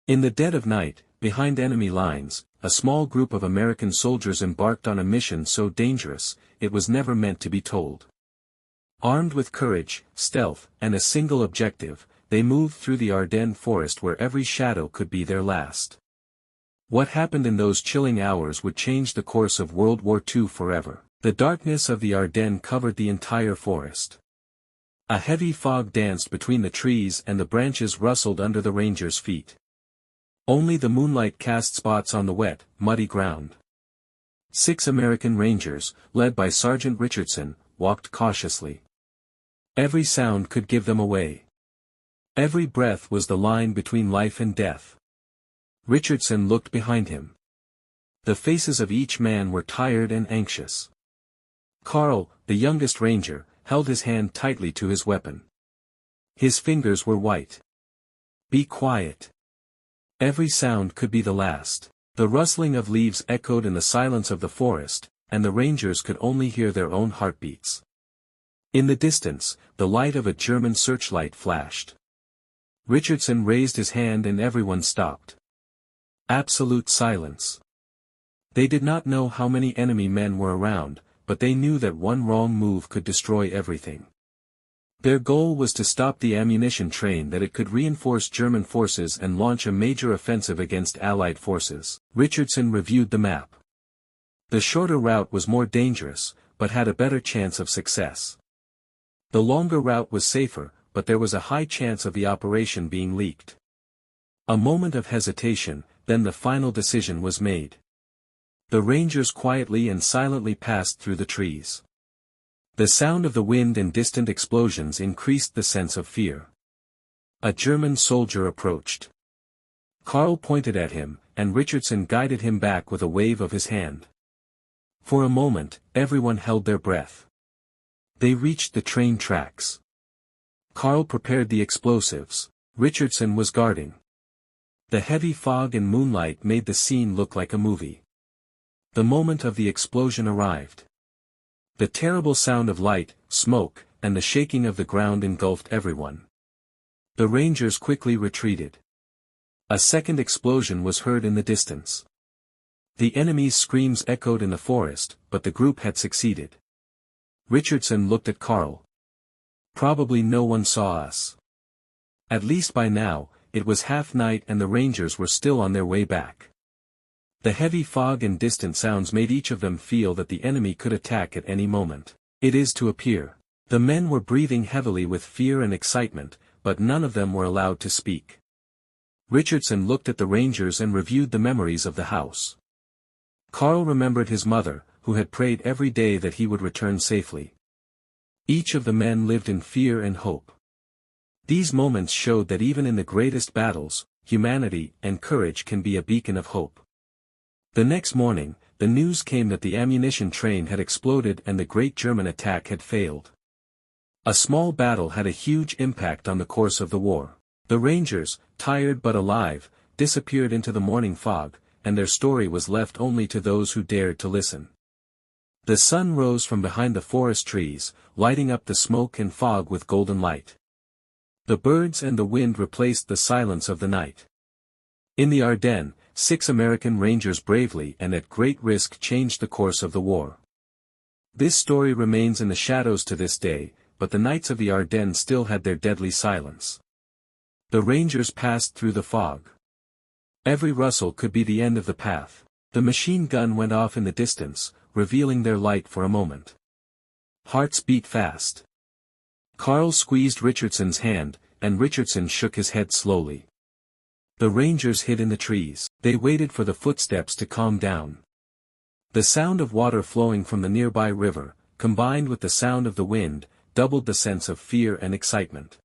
In the dead of night, behind enemy lines, a small group of American soldiers embarked on a mission so dangerous, it was never meant to be told. Armed with courage, stealth, and a single objective, they moved through the Ardennes forest where every shadow could be their last. What happened in those chilling hours would change the course of World War II forever. The darkness of the Ardennes covered the entire forest. A heavy fog danced between the trees and the branches rustled under the rangers' feet. Only the moonlight cast spots on the wet, muddy ground. 6 American Rangers, led by Sergeant Richardson, walked cautiously. Every sound could give them away. Every breath was the line between life and death. Richardson looked behind him. The faces of each man were tired and anxious. Carl, the youngest ranger, held his hand tightly to his weapon. His fingers were white. "Be quiet." Every sound could be the last. The rustling of leaves echoed in the silence of the forest, and the rangers could only hear their own heartbeats. In the distance, the light of a German searchlight flashed. Richardson raised his hand and everyone stopped. Absolute silence. They did not know how many enemy men were around, but they knew that one wrong move could destroy everything. Their goal was to stop the ammunition train that it could reinforce German forces and launch a major offensive against Allied forces. Richardson reviewed the map. The shorter route was more dangerous, but had a better chance of success. The longer route was safer, but there was a high chance of the operation being leaked. A moment of hesitation, then the final decision was made. The Rangers quietly and silently passed through the trees. The sound of the wind and distant explosions increased the sense of fear. A German soldier approached. Carl pointed at him, and Richardson guided him back with a wave of his hand. For a moment, everyone held their breath. They reached the train tracks. Carl prepared the explosives. Richardson was guarding. The heavy fog and moonlight made the scene look like a movie. The moment of the explosion arrived. The terrible sound of light, smoke, and the shaking of the ground engulfed everyone. The Rangers quickly retreated. A second explosion was heard in the distance. The enemy's screams echoed in the forest, but the group had succeeded. Richardson looked at Carl. "Probably no one saw us." At least by now, it was half-night and the Rangers were still on their way back. The heavy fog and distant sounds made each of them feel that the enemy could attack at any moment. It is to appear. The men were breathing heavily with fear and excitement, but none of them were allowed to speak. Richardson looked at the Rangers and reviewed the memories of the house. Carl remembered his mother, who had prayed every day that he would return safely. Each of the men lived in fear and hope. These moments showed that even in the greatest battles, humanity and courage can be a beacon of hope. The next morning, the news came that the ammunition train had exploded and the great German attack had failed. A small battle had a huge impact on the course of the war. The Rangers, tired but alive, disappeared into the morning fog, and their story was left only to those who dared to listen. The sun rose from behind the forest trees, lighting up the smoke and fog with golden light. The birds and the wind replaced the silence of the night. In the Ardennes, 6 American Rangers bravely and at great risk changed the course of the war. This story remains in the shadows to this day, but the nights of the Ardennes still had their deadly silence. The Rangers passed through the fog. Every rustle could be the end of the path. The machine gun went off in the distance, revealing their light for a moment. Hearts beat fast. Carl squeezed Richardson's hand, and Richardson shook his head slowly. The Rangers hid in the trees. They waited for the footsteps to calm down. The sound of water flowing from the nearby river, combined with the sound of the wind, doubled the sense of fear and excitement.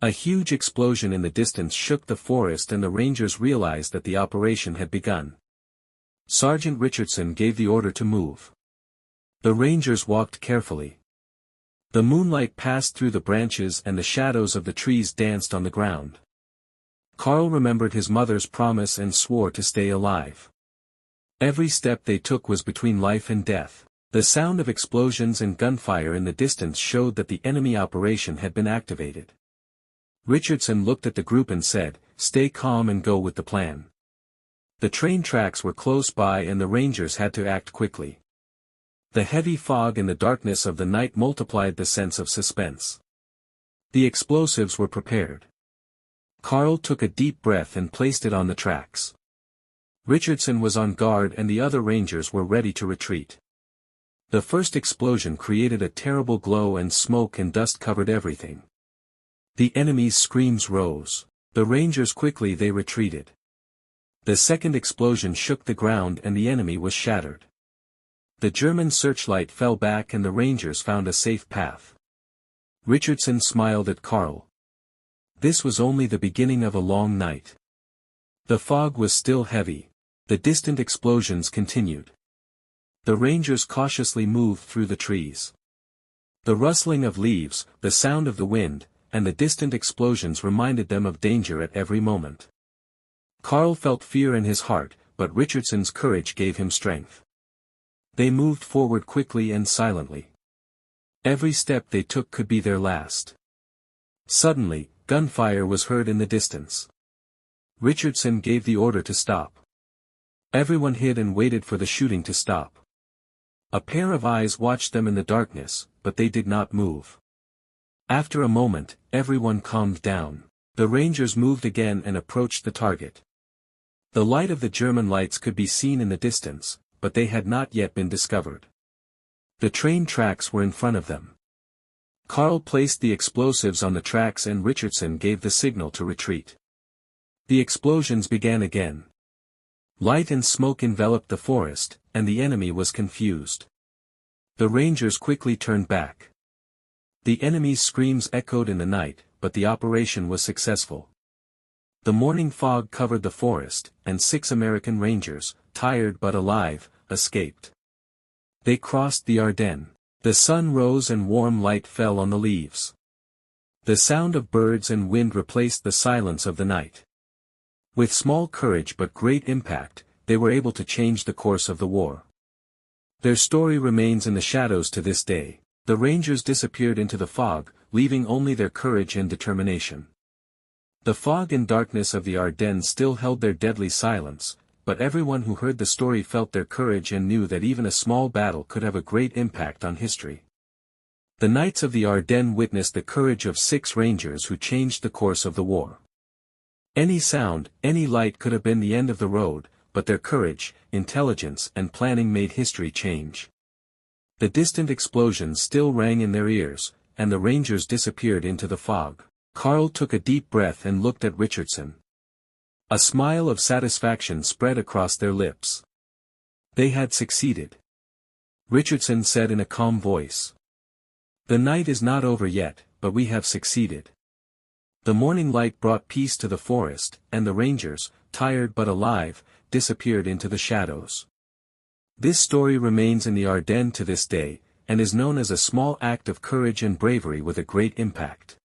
A huge explosion in the distance shook the forest and the Rangers realized that the operation had begun. Sergeant Richardson gave the order to move. The Rangers walked carefully. The moonlight passed through the branches and the shadows of the trees danced on the ground. Carl remembered his mother's promise and swore to stay alive. Every step they took was between life and death. The sound of explosions and gunfire in the distance showed that the enemy operation had been activated. Richardson looked at the group and said, stay calm and go with the plan. The train tracks were close by and the Rangers had to act quickly. The heavy fog and the darkness of the night multiplied the sense of suspense. The explosives were prepared. Carl took a deep breath and placed it on the tracks. Richardson was on guard and the other Rangers were ready to retreat. The first explosion created a terrible glow and smoke and dust covered everything. The enemy's screams rose. The Rangers quickly they retreated. The second explosion shook the ground and the enemy was shattered. The German searchlight fell back and the Rangers found a safe path. Richardson smiled at Carl. This was only the beginning of a long night. The fog was still heavy. The distant explosions continued. The Rangers cautiously moved through the trees. The rustling of leaves, the sound of the wind, and the distant explosions reminded them of danger at every moment. Carl felt fear in his heart, but Richardson's courage gave him strength. They moved forward quickly and silently. Every step they took could be their last. Suddenly, gunfire was heard in the distance. Richardson gave the order to stop. Everyone hid and waited for the shooting to stop. A pair of eyes watched them in the darkness, but they did not move. After a moment, everyone calmed down. The Rangers moved again and approached the target. The light of the German lights could be seen in the distance, but they had not yet been discovered. The train tracks were in front of them. Carl placed the explosives on the tracks and Richardson gave the signal to retreat. The explosions began again. Light and smoke enveloped the forest, and the enemy was confused. The Rangers quickly turned back. The enemy's screams echoed in the night, but the operation was successful. The morning fog covered the forest, and 6 American Rangers, tired but alive, escaped. They crossed the Ardennes. The sun rose and warm light fell on the leaves. The sound of birds and wind replaced the silence of the night. With small courage but great impact, they were able to change the course of the war. Their story remains in the shadows to this day. The Rangers disappeared into the fog, leaving only their courage and determination. The fog and darkness of the Ardennes still held their deadly silence, but everyone who heard the story felt their courage and knew that even a small battle could have a great impact on history. The Knights of the Ardennes witnessed the courage of 6 Rangers who changed the course of the war. Any sound, any light could have been the end of the road, but their courage, intelligence and planning made history change. The distant explosions still rang in their ears, and the Rangers disappeared into the fog. Carl took a deep breath and looked at Richardson. A smile of satisfaction spread across their lips. They had succeeded. Richardson said in a calm voice. The night is not over yet, but we have succeeded. The morning light brought peace to the forest, and the Rangers, tired but alive, disappeared into the shadows. This story remains in the Ardennes to this day, and is known as a small act of courage and bravery with a great impact.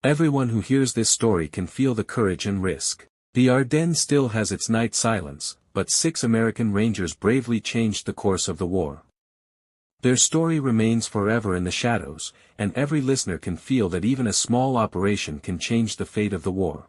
Everyone who hears this story can feel the courage and risk. The Ardennes still has its night silence, but 6 American Rangers bravely changed the course of the war. Their story remains forever in the shadows, and every listener can feel that even a small operation can change the fate of the war.